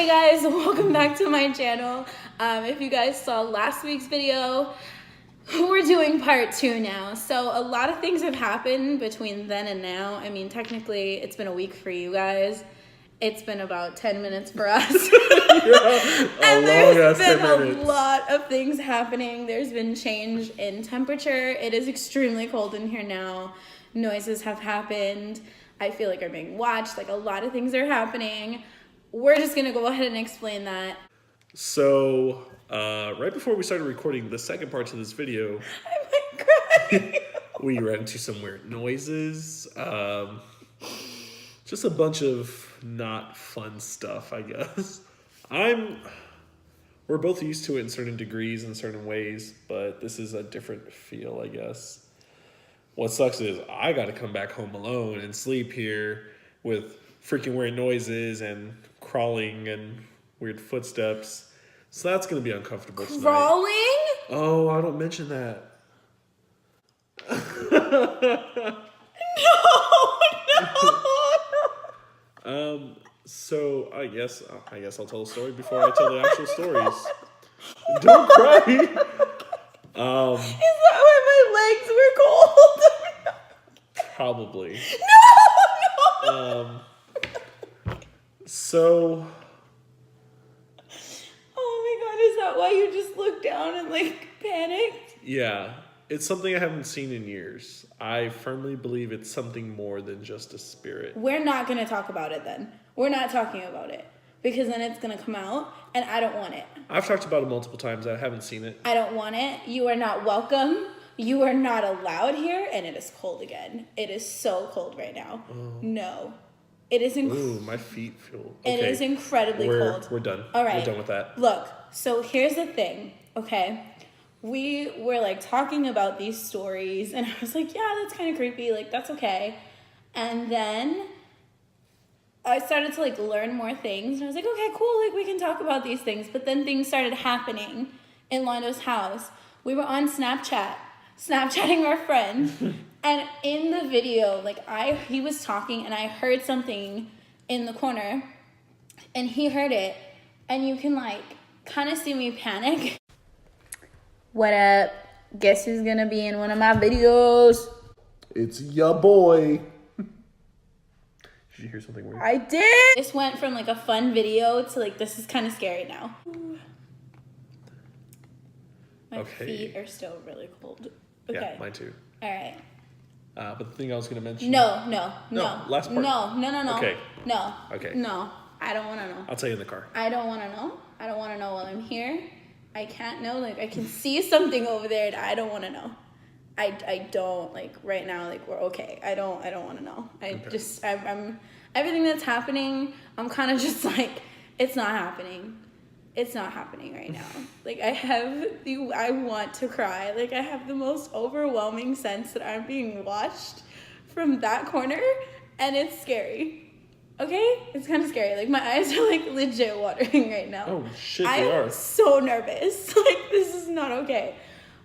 Hey guys, welcome back to my channel. If you guys saw last week's video, we're doing part 2 now. So a lot of things have happened between then and now. I mean, technically, it's been a week for you guys. It's been about 10 minutes for us. And there's been a lot of things happening. There's been change in temperature. It is extremely cold in here now. Noises have happened. I feel like I'm being watched. Like, a lot of things are happening. We're just going to go ahead and explain that. So, right before we started recording the second part to this video, I might cry. we ran into some weird noises. Just a bunch of not fun stuff, I guess. We're both used to it in certain degrees in certain ways, but this is a different feel, I guess. What sucks is I got to come back home alone and sleep here with freaking weird noises and crawling and weird footsteps. So that's going to be uncomfortable tonight. Crawling? Oh, I don't mention that. No. So I guess I'll tell a story before I tell the actual stories. Don't cry. Is that why my legs were cold? Probably. No. So. Oh my god, is that why you just looked down and like panicked? Yeah, it's something I haven't seen in years. I firmly believe it's something more than just a spirit. We're not going to talk about it then. We're not talking about it. Because then it's going to come out, and I don't want it. I've talked about it multiple times. I haven't seen it. I don't want it. You are not welcome. You are not allowed here, and it is cold again. It is so cold right now. Oh. No. It is Ooh, my feet feel... Okay. It is incredibly cold. We're done. All right. We're done with that. Look, so here's the thing, okay? We were, like, talking about these stories, and I was like, yeah, that's kind of creepy. Like, that's okay. And then I started to, like, learn more things, and I was like, okay, cool, like, we can talk about these things. But then things started happening in Londo's house. We were on Snapchatting our friend, and in the video, like, he was talking, and I heard something in the corner, and he heard it, and you can, like, kind of see me panic. What up? Guess who's gonna be in one of my videos? It's ya boy. Did you hear something weird? I did. This went from like a fun video to like, this is kind of scary now. My feet are still really cold. Okay. Yeah, mine too. All right. But the thing I was gonna mention. No. Last part. No. Okay. No. Okay. No. I don't want to know. I'll tell you in the car. I don't want to know. I don't want to know while I'm here. I can't know. Like, I can see something over there and I don't want to know. I don't, like, right now, like, we're okay. I don't want to know. I'm everything that's happening, I'm kind of just like, it's not happening. It's not happening right now. Like, I want to cry. Like, I have the most overwhelming sense that I'm being watched from that corner, and it's scary. Okay? It's kind of scary. Like, my eyes are, like, legit watering right now. Oh, shit, they are. I'm so nervous. Like, this is not okay.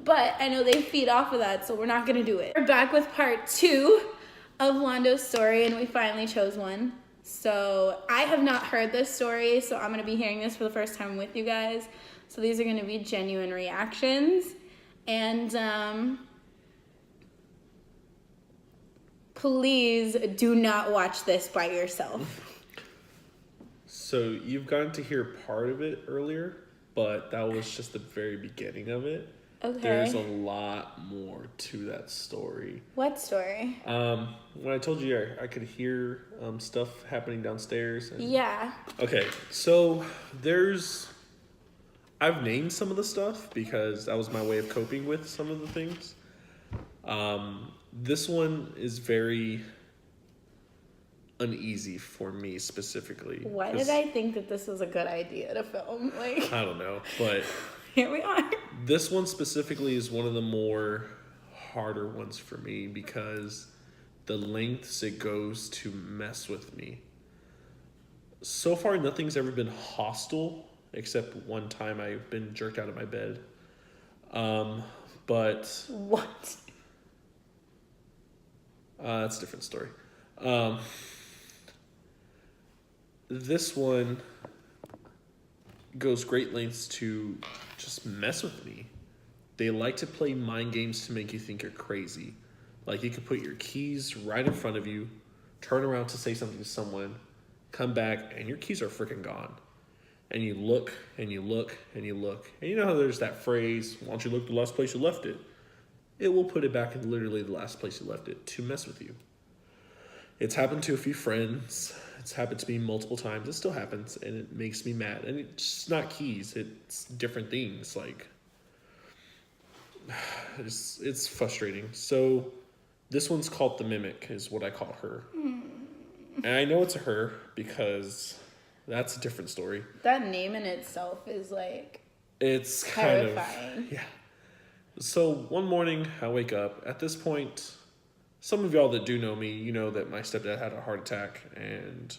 But I know they feed off of that, so we're not going to do it. We're back with part 2 of Londo's story, and we finally chose one. So I have not heard this story, so I'm going to be hearing this for the first time with you guys. So these are going to be genuine reactions. And, please do not watch this by yourself. So you've gotten to hear part of it earlier, but that was just the very beginning of it. Okay. There's a lot more to that story. What story? When I told you I could hear stuff happening downstairs. Yeah. Okay, so I've named some of the stuff because that was my way of coping with some of the things. This one is very uneasy for me specifically. Why did I think that this was a good idea to film? Like, I don't know, but here we are. This one specifically is one of the more harder ones for me because the lengths it goes to mess with me. So far, nothing's ever been hostile except one time I've been jerked out of my bed. But what? That's a different story. This one, goes great lengths to just mess with me. They like to play mind games to make you think you're crazy. Like you could put your keys right in front of you, turn around to say something to someone, come back, and your keys are freaking gone. And you look, and you look, and you look. And you know how there's that phrase, why don't you look the last place you left it? It will put it back in literally the last place you left it to mess with you. It's happened to a few friends. It's happened to me multiple times. It still happens, and it makes me mad. And it's not keys. It's different things. Like, it's frustrating. So this one's called the Mimick, is what I call her. And I know it's a her because that's a different story. That name in itself is like it's terrifying. Kind of, yeah. So one morning I wake up. At this point, some of y'all that do know me, you know that my stepdad had a heart attack and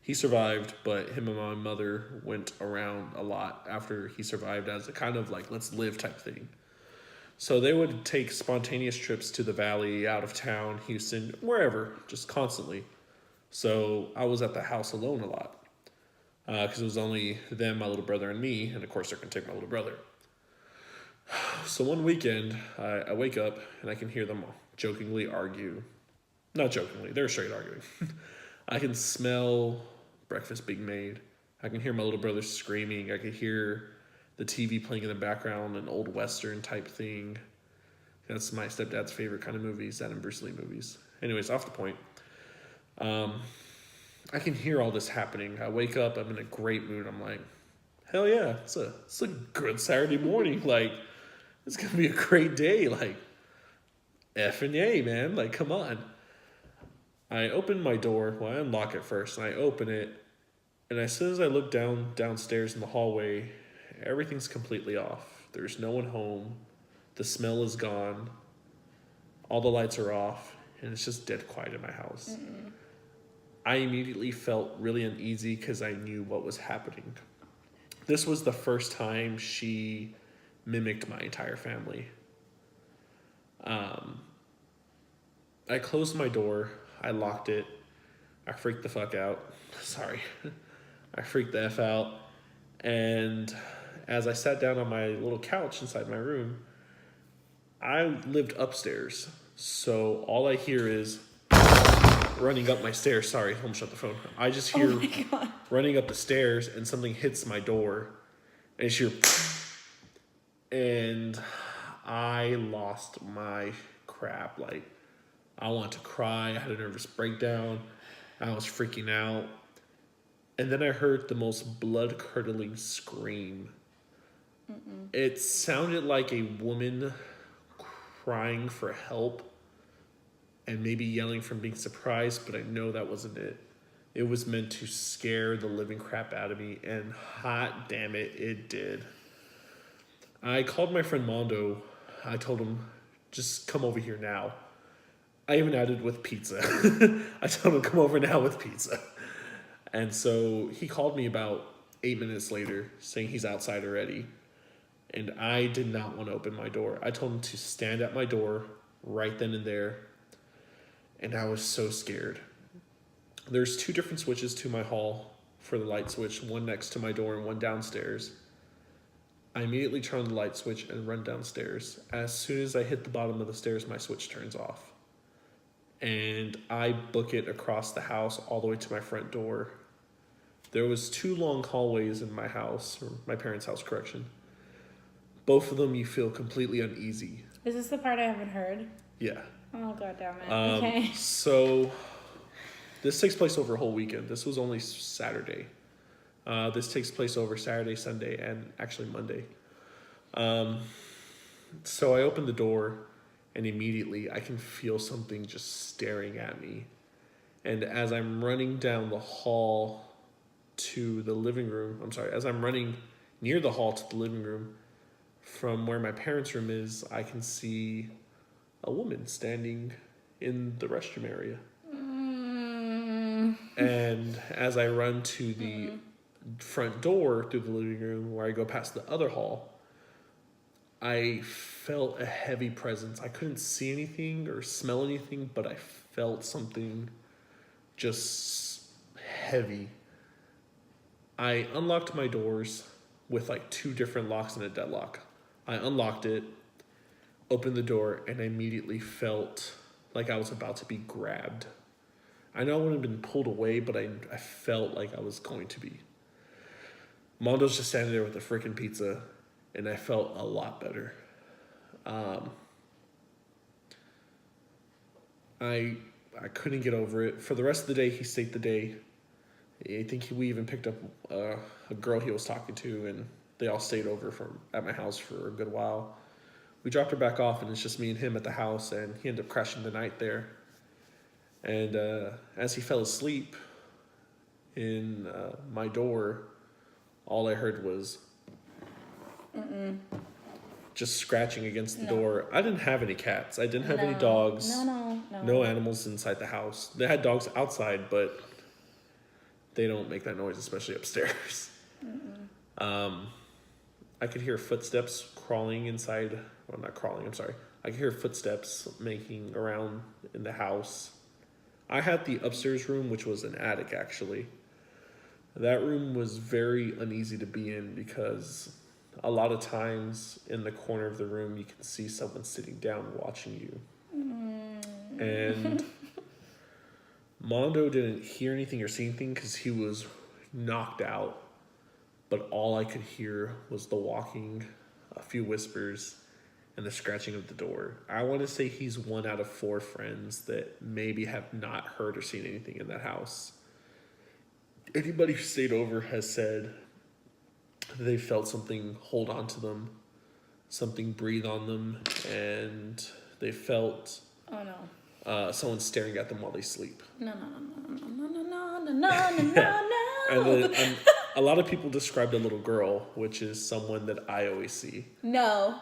he survived, but him and my mother went around a lot after he survived as a kind of like let's live type thing. So they would take spontaneous trips to the valley, out of town, Houston, wherever, just constantly. So I was at the house alone a lot because it was only them, my little brother, and me. And of course, they're going to take my little brother. So one weekend, I wake up and I can hear them jokingly argue. Not jokingly, they're straight arguing. I can smell breakfast being made. I can hear my little brother screaming. I can hear the TV playing in the background, an old Western type thing. That's my stepdad's favorite kind of movies, that and Bruce Lee movies. Anyways, off the point. I can hear all this happening. I wake up, I'm in a great mood. I'm like, hell yeah, it's a good Saturday morning. Like, it's going to be a great day. Like, F and yay, man. Like, come on. I open my door. Well, I unlock it first, and I open it. And as soon as I look downstairs in the hallway, everything's completely off. There's no one home. The smell is gone. All the lights are off, and it's just dead quiet in my house. Mm-mm. I immediately felt really uneasy because I knew what was happening. This was the first time she mimicked my entire family. I closed my door. I locked it. I freaked the fuck out. Sorry. I freaked the F out. And as I sat down on my little couch inside my room, I lived upstairs. So all I hear is running up my stairs. Sorry, almost shut the phone. I just hear running up the stairs and something hits my door. And it's your... And I lost my crap. Like, I wanted to cry. I had a nervous breakdown. I was freaking out. And then I heard the most blood-curdling scream. Mm-mm. It sounded like a woman crying for help and maybe yelling from being surprised, but I know that wasn't it. It was meant to scare the living crap out of me, and hot damn it, it did. I called my friend Mondo. I told him, just come over here now. I even added with pizza. I told him, come over now with pizza. And so he called me about 8 minutes later saying he's outside already. And I did not want to open my door. I told him to stand at my door right then and there. And I was so scared. There's 2 different switches to my hall for the light switch, one next to my door and one downstairs. I immediately turn on the light switch and run downstairs. As soon as I hit the bottom of the stairs, my switch turns off. And I book it across the house all the way to my front door. There was 2 long hallways in my house, or my parents' house, correction. Both of them you feel completely uneasy. Is this the part I haven't heard? Yeah. Oh, God damn it. Okay. So this takes place over a whole weekend. This was only Saturday. This takes place over Saturday, Sunday, and actually Monday. So I open the door, and immediately I can feel something just staring at me. And as I'm running down the hall to the living room, as I'm running near the hall to the living room, from where my parents' room is, I can see a woman standing in the restroom area. And as I run to the front door through the living room where I go past the other hall, I felt a heavy presence. I couldn't see anything or smell anything, but I felt something just heavy. I unlocked my doors. with like 2 different locks and a deadlock. I unlocked it, opened the door, and I immediately felt like I was about to be grabbed. I know I wouldn't have been pulled away, but I felt like I was going to be. Mondo's just standing there with the freaking pizza, and I felt a lot better. I couldn't get over it. For the rest of the day, he stayed the day. I think we even picked up a girl he was talking to, and they all stayed over at my house for a good while. We dropped her back off, and it's just me and him at the house, and he ended up crashing the night there. And as he fell asleep in my door, all I heard was just scratching against the door. I didn't have any cats. I didn't have any dogs. No animals inside the house. They had dogs outside, but they don't make that noise, especially upstairs. I could hear footsteps crawling inside. Well, not crawling, I'm sorry. I could hear footsteps making around in the house. I had the upstairs room, which was an attic, actually. That room was very uneasy to be in because a lot of times in the corner of the room, you can see someone sitting down watching you. And Mondo didn't hear anything or see anything because he was knocked out. But all I could hear was the walking, a few whispers, and the scratching of the door. I want to say he's 1 out of 4 friends that maybe have not heard or seen anything in that house. Anybody who stayed over has said they felt something hold on to them, something breathe on them, and they felt someone staring at them while they sleep. No. And a lot of people described a little girl, which is someone that I always see. No.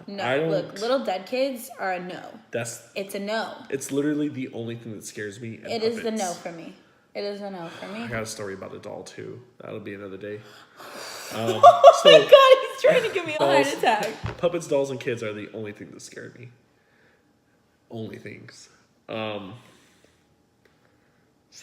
Look, little dead kids are a no. It's a no. It's literally the only thing that scares me. It is the no for me. It is a no for me. I got a story about a doll too. That'll be another day. Oh my god, he's trying to give me a heart attack. Puppets, dolls, and kids are the only thing that scared me. Only things. So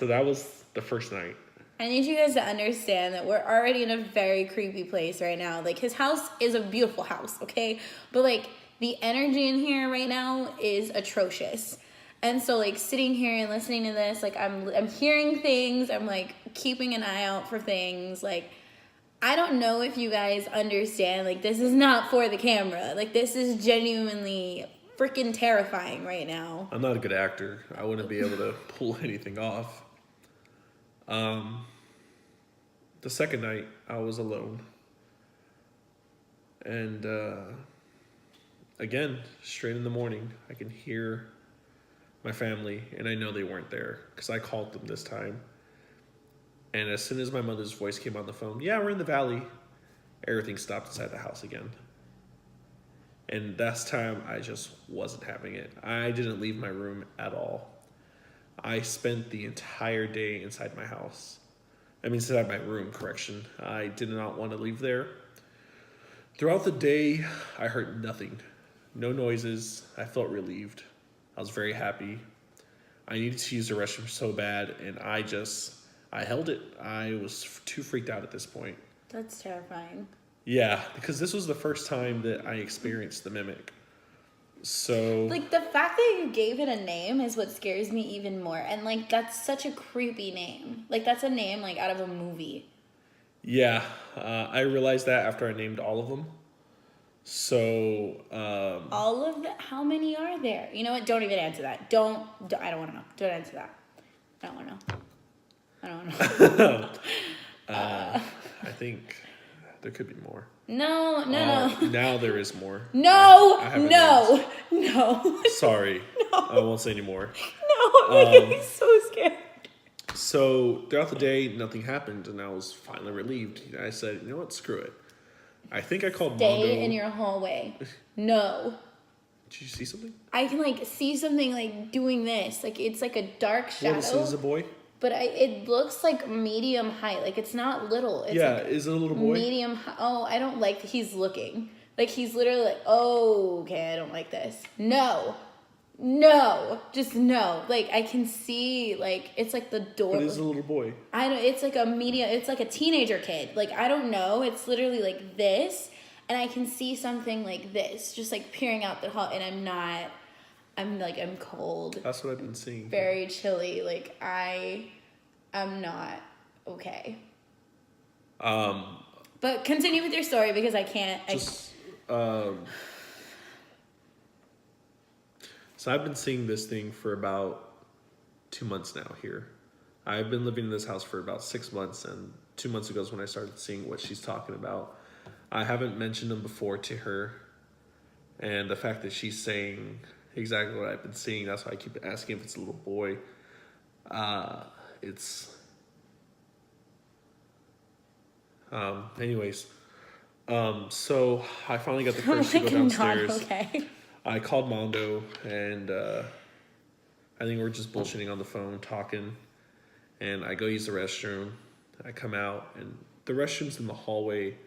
that was the first night. I need you guys to understand that we're already in a very creepy place right now. Like, his house is a beautiful house, okay? But, like, the energy in here right now is atrocious. And so, like, sitting here and listening to this, like, I'm hearing things. I'm, like, keeping an eye out for things. Like, I don't know if you guys understand. Like, this is not for the camera. Like, this is genuinely freaking terrifying right now. I'm not a good actor. I wouldn't be able to pull anything off. The second night, I was alone. And, again, straight in the morning, I can hear my family, and I know they weren't there, because I called them this time. And as soon as my mother's voice came on the phone, yeah, we're in the valley, everything stopped inside the house again. And that's time I just wasn't having it. I didn't leave my room at all. I spent the entire day inside my house. Inside my room, correction. I did not want to leave there. Throughout the day, I heard nothing. No noises. I felt relieved. I was very happy. I needed to use the restroom so bad, and I held it. I was too freaked out at this point. That's terrifying. Yeah, because this was the first time that I experienced the Mimick. So, like, the fact that you gave it a name is what scares me even more. And, like, that's such a creepy name. Like, that's a name, like, out of a movie. Yeah, I realized that after I named all of them. So, all of them? How many are there? You know what? Don't even answer that. I don't want to know. Don't answer that. I don't want to know. I think there could be more. No. Now there is more. No. Sorry. No. I won't say anymore. No, I'm getting so scared. So throughout the day, nothing happened, and I was finally relieved. I said, you know what, screw it. I think I called Mondo. Stay in your hallway. No. Did you see something? I can, like, see something, like, doing this. Like, it's like a dark shadow. What, is it a boy? But it looks like medium height. Like, it's not little. It's like is it a little boy? Medium height. Oh, I don't like he's looking. Like, he's literally like, oh, okay, I don't like this. No. No, just no. Like I can see, like it's like the door. But it's a little boy. I don't. It's like a medium. It's like a teenager kid. Like I don't know. It's literally like this, and I can see something like this, just like peering out the hall. And I'm not. I'm cold. That's what I've been seeing. Very chilly. Like I'm not okay. But continue with your story because I can't. So I've been seeing this thing for about 2 months now here. I've been living in this house for about 6 months, and 2 months ago is when I started seeing what she's talking about. I haven't mentioned them before to her, and the fact that she's saying exactly what I've been seeing, that's why I keep asking if it's a little boy. So I finally got the courage to go downstairs. Okay. I called Mondo, and I think we're just bullshitting on the phone, talking. And I go use the restroom. I come out, and the restroom's in the hallway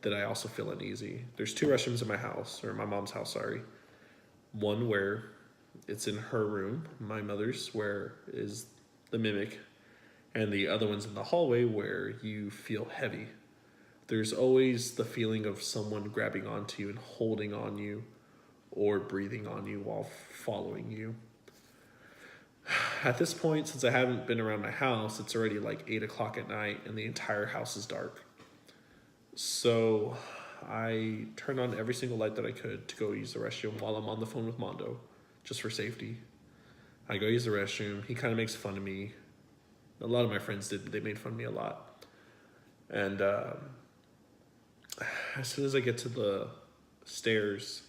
that I also feel uneasy. There's 2 restrooms in my house, or my mom's house, sorry. One where it's in her room, my mother's, where is the Mimick. And the other one's in the hallway where you feel heavy. There's always the feeling of someone grabbing onto you and holding on you, or breathing on you while following you. At this point, since I haven't been around my house, it's already like 8 o'clock at night and the entire house is dark. So I turned on every single light that I could to go use the restroom while I'm on the phone with Mondo, just for safety. I go use the restroom. He kind of makes fun of me. A lot of my friends did. They made fun of me a lot. And as soon as I get to the stairs,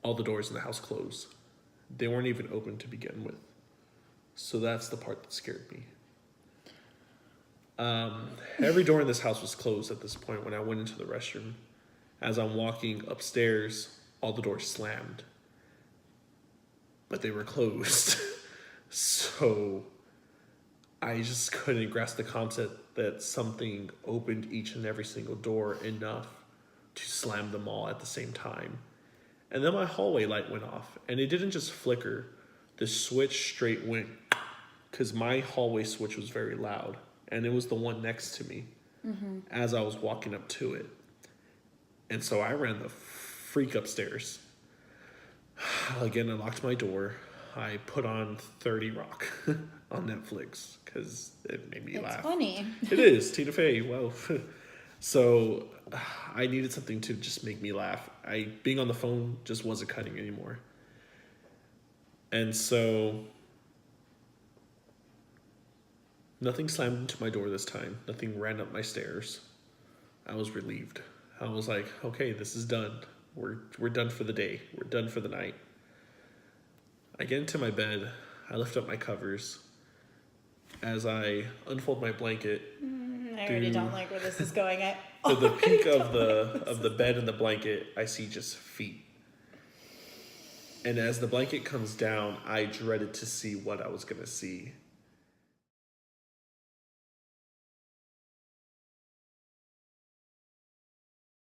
all the doors in the house close. They weren't even open to begin with. So that's the part that scared me. Every door in this house was closed at this point when I went into the restroom. As I'm walking upstairs, all the doors slammed. But they were closed. So I just couldn't grasp the concept that something opened each and every single door enough to slam them all at the same time. And then my hallway light went off, and it didn't just flicker. The switch straight went, because my hallway switch was very loud, and it was the one next to me as I was walking up to it. And so I ran the freak upstairs. Again, I locked my door. I put on 30 Rock on Netflix, because it made me laugh. It's funny. It is, Tina Fey, wow. So I needed something to just make me laugh. Being on the phone just wasn't cutting anymore. And so nothing slammed into my door this time. Nothing ran up my stairs. I was relieved. I was like, okay, this is done. We're done for the day. We're done for the night. I get into my bed. I lift up my covers. As I unfold my blanket, I already don't like where this is going. to the peak of the bed and the blanket, I see just feet. And as the blanket comes down, I dreaded to see what I was going to see.